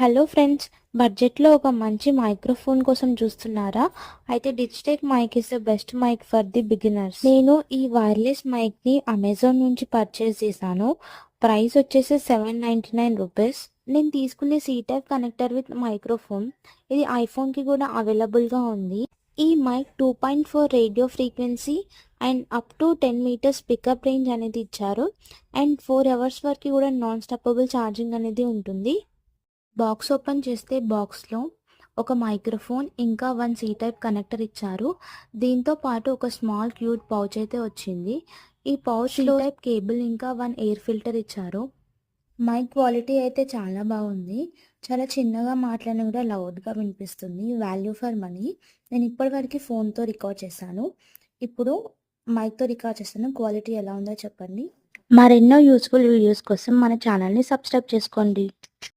Hello friends, బడ్జెట్‌లో ఒక మంచి మైక్రోఫోన్ కోసం చూస్తున్నారా? అయితే Digitek mic is the best mic for the beginners. నేను ఈ వైర్‌లెస్ మైక్‌ని అమెజాన్ నుంచి పర్చేస్ చేశాను. ప్రైస్ వచ్చేసి $799. నేను తీసుకునే C type connector with microphone. ఇది ఐఫోన్‌కి కూడా అవైలబుల్‌గా ఉంది. ఈ mic 2.4 radio frequency and up to 10 meters pickup range అనేది ఇచ్చారు. అండ్ 4 అవర్స్ వరకు కూడా నాన్ స్టాపబుల్ ఛార్జింగ్ అనేది ఉంటుంది. బాక్స్ ఓపెన్ చేస్తే బాక్స్‌లో ఒక మైక్రోఫోన్, ఇంకా 1 సి టైప్ కనెక్టర్ ఇచ్చారు. దీంతో పాటు ఒక స్మాల్ క్యూట్ పౌచ్ అయితే వచ్చింది. ఈ పౌచ్‌లో సి టైప్ కేబుల్, ఇంకా 1 ఎయిర్ ఫిల్టర్ ఇచ్చారు. మైక్ క్వాలిటీ అయితే చాలా బాగుంది. చాలా చిన్నగా మాట్లాడినా కూడా లౌడ్‌గా వినిపిస్తుంది. Value for money. నేను ఇప్పటివరకు ఫోన్‌తో రికార్డ్ చేశాను. ఇప్పుడు మైక్‌తో రికార్డ్ చేస్తాను. క్వాలిటీ ఎలా ఉందో చెప్పండి. మరెన్నో యూజ్‌ఫుల్ వీడియోస్ కోసం మన ఛానల్‌ని సబ్స్క్రైబ్ చేసుకోండి.